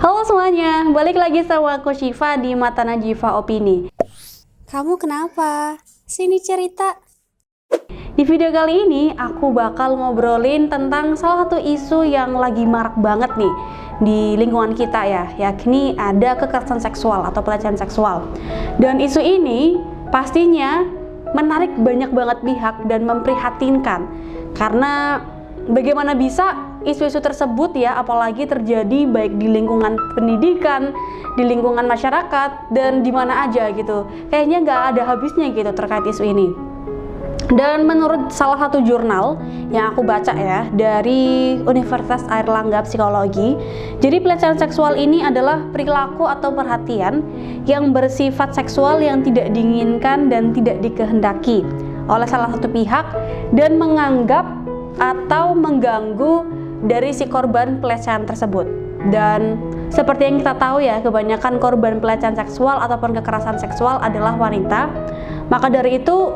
Halo semuanya, balik lagi sama aku Syifa di Mata Najifah Opini. Kamu kenapa? Sini cerita. Di video kali ini aku bakal ngobrolin tentang salah satu isu yang lagi marak banget nih di lingkungan kita ya, yakni ada kekerasan seksual atau pelecehan seksual. Dan isu ini pastinya menarik banyak banget pihak dan memprihatinkan karena bagaimana bisa isu-isu tersebut ya, apalagi terjadi baik di lingkungan pendidikan, di lingkungan masyarakat, dan di mana aja gitu. Kayaknya nggak ada habisnya gitu terkait isu ini. Dan menurut salah satu jurnal yang aku baca ya, dari Universitas Airlangga Psikologi, jadi pelecehan seksual ini adalah perilaku atau perhatian yang bersifat seksual yang tidak diinginkan dan tidak dikehendaki oleh salah satu pihak dan menganggap atau mengganggu dari si korban pelecehan tersebut. Dan seperti yang kita tahu ya, kebanyakan korban pelecehan seksual ataupun kekerasan seksual adalah wanita. Maka dari itu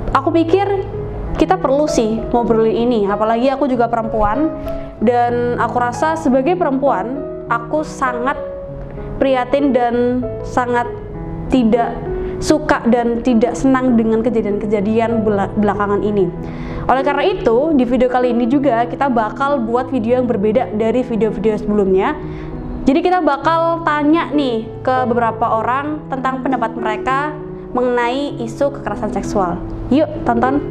aku pikir kita perlu sih ngobrolin ini, apalagi aku juga perempuan. Dan aku rasa sebagai perempuan aku sangat prihatin dan sangat tidak suka dan tidak senang dengan kejadian-kejadian belakangan ini. Oleh karena itu, di video kali ini juga kita bakal buat video yang berbeda dari video-video sebelumnya. Jadi kita bakal tanya nih ke beberapa orang tentang pendapat mereka mengenai isu kekerasan seksual. Yuk, tonton!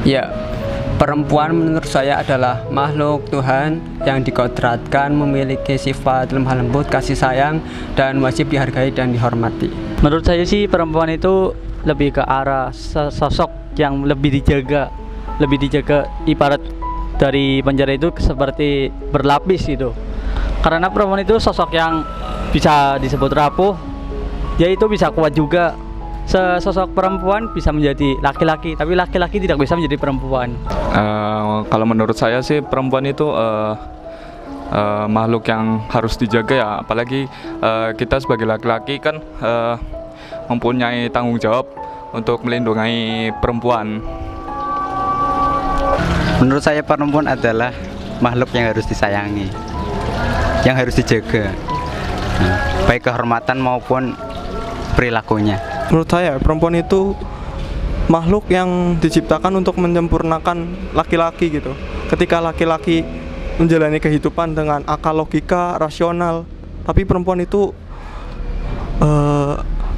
Ya, perempuan menurut saya adalah makhluk Tuhan yang dikodratkan memiliki sifat lemah lembut, kasih sayang, dan wajib dihargai dan dihormati. Menurut saya sih perempuan itu lebih ke arah sosok yang lebih dijaga ibarat dari penjara itu seperti berlapis gitu. Karena perempuan itu sosok yang bisa disebut rapuh, yaitu bisa kuat juga. Sosok perempuan bisa menjadi laki-laki, tapi laki-laki tidak bisa menjadi perempuan. Kalau menurut saya sih perempuan itu makhluk yang harus dijaga ya, apalagi kita sebagai laki-laki kan mempunyai tanggung jawab untuk melindungi perempuan. Menurut saya perempuan adalah makhluk yang harus disayangi, yang harus dijaga, baik kehormatan maupun perilakunya. Menurut saya perempuan itu makhluk yang diciptakan untuk menyempurnakan laki-laki gitu. Ketika laki-laki menjalani kehidupan dengan akal, logika, rasional, tapi perempuan itu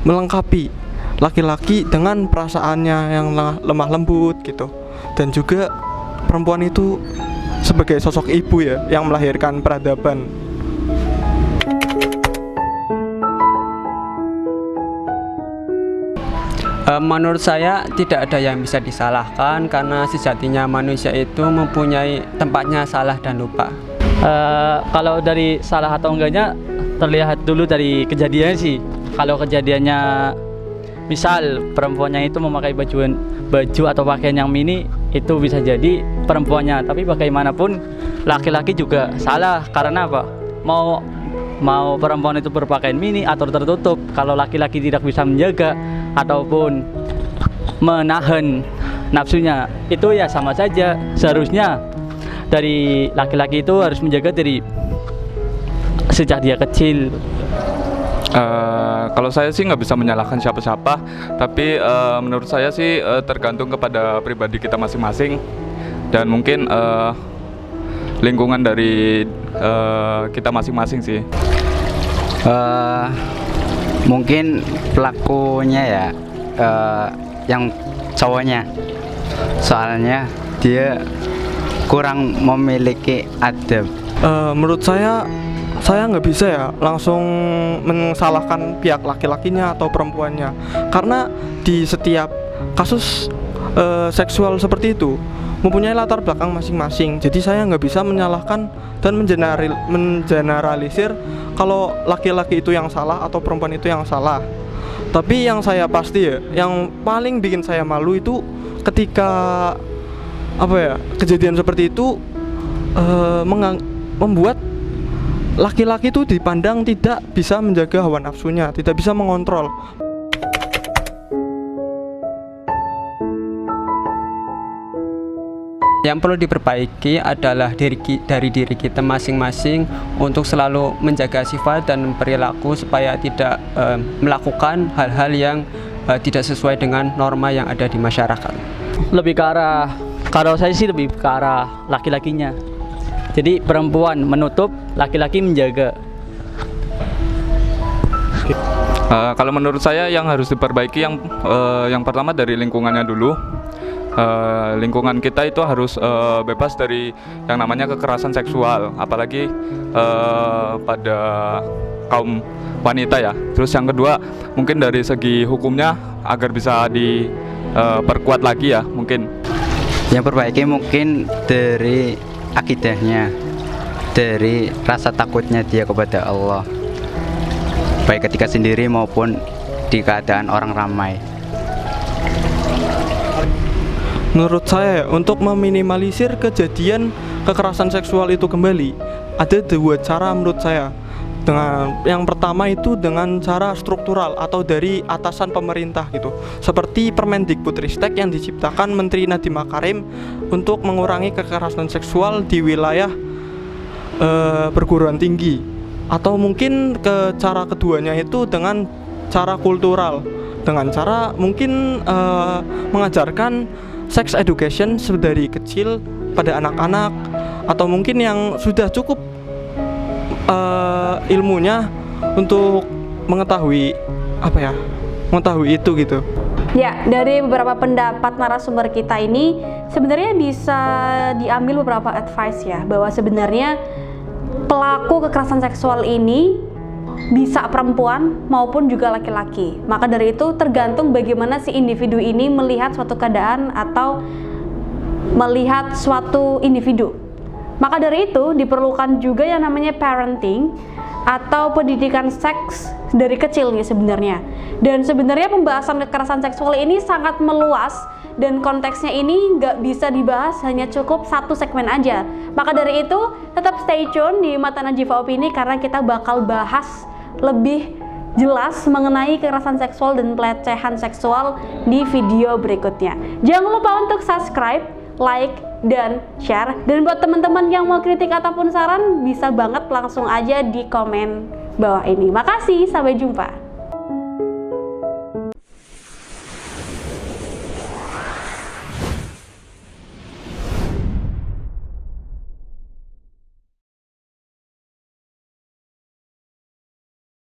melengkapi laki-laki dengan perasaannya yang lemah lembut gitu. Dan juga perempuan itu sebagai sosok ibu ya, yang melahirkan peradaban. Menurut saya tidak ada yang bisa disalahkan karena sejatinya manusia itu mempunyai tempatnya salah dan lupa. Kalau dari salah atau enggaknya terlihat dulu dari kejadian sih. Kalau kejadiannya misal perempuannya itu memakai baju atau pakaian yang mini, itu bisa jadi perempuannya. Tapi bagaimanapun laki-laki juga salah. Karena apa? Mau perempuan itu berpakaian mini atau tertutup, kalau laki-laki tidak bisa menjaga ataupun menahan nafsunya, itu ya sama saja. Seharusnya dari laki-laki itu harus menjaga diri sejak dia kecil. Kalau saya sih nggak bisa menyalahkan siapa-siapa, tapi menurut saya sih tergantung kepada pribadi kita masing-masing dan mungkin lingkungan dari kita masing-masing sih. Mungkin pelakunya ya yang cowoknya, soalnya dia kurang memiliki adab. Menurut saya nggak bisa ya langsung mensalahkan pihak laki-lakinya atau perempuannya, karena di setiap kasus seksual seperti itu mempunyai latar belakang masing-masing. Jadi saya nggak bisa menyalahkan dan mengeneralisir kalau laki-laki itu yang salah atau perempuan itu yang salah. Tapi yang saya pasti ya, yang paling bikin saya malu itu ketika kejadian seperti itu membuat laki-laki itu dipandang tidak bisa menjaga hawa nafsunya, tidak bisa mengontrol. Yang perlu diperbaiki adalah dari diri kita masing-masing untuk selalu menjaga sifat dan perilaku supaya tidak melakukan hal-hal yang tidak sesuai dengan norma yang ada di masyarakat. Lebih ke arah, kalau saya sih lebih ke arah laki-lakinya. Jadi perempuan menutup, laki-laki menjaga. Kalau menurut saya yang harus diperbaiki yang pertama dari lingkungannya dulu. Lingkungan kita itu harus bebas dari yang namanya kekerasan seksual, apalagi pada kaum wanita ya. Terus yang kedua mungkin dari segi hukumnya agar bisa diperkuat lagi ya mungkin. Yang perbaiki mungkin dari akidahnya, dari rasa takutnya dia kepada Allah, baik ketika sendiri maupun di keadaan orang ramai. Menurut saya, untuk meminimalisir kejadian kekerasan seksual itu kembali, ada dua cara menurut saya. Dengan yang pertama itu dengan cara struktural atau dari atasan pemerintah gitu, seperti Permendikbudristek yang diciptakan Menteri Nadiem Makarim untuk mengurangi kekerasan seksual di wilayah perguruan tinggi. Atau mungkin cara keduanya itu dengan cara kultural, dengan cara mungkin mengajarkan sex education dari kecil pada anak-anak, atau mungkin yang sudah cukup ilmunya untuk mengetahui mengetahui itu gitu. Ya, dari beberapa pendapat narasumber kita ini sebenarnya bisa diambil beberapa advice ya, bahwa sebenarnya pelaku kekerasan seksual ini bisa perempuan maupun juga laki-laki. Maka dari itu tergantung bagaimana si individu ini melihat suatu keadaan atau melihat suatu individu. Maka dari itu diperlukan juga yang namanya parenting atau pendidikan seks dari kecil nih sebenarnya. Dan sebenarnya pembahasan kekerasan seksual ini sangat meluas dan konteksnya ini nggak bisa dibahas hanya cukup satu segmen aja. Maka dari itu tetap stay tune di Mata Najifah Opini karena kita bakal bahas lebih jelas mengenai kekerasan seksual dan pelecehan seksual di video berikutnya. Jangan lupa untuk subscribe, like, dan share. Dan buat teman-teman yang mau kritik ataupun saran bisa banget langsung aja di komen bawah ini. Makasih, sampai jumpa.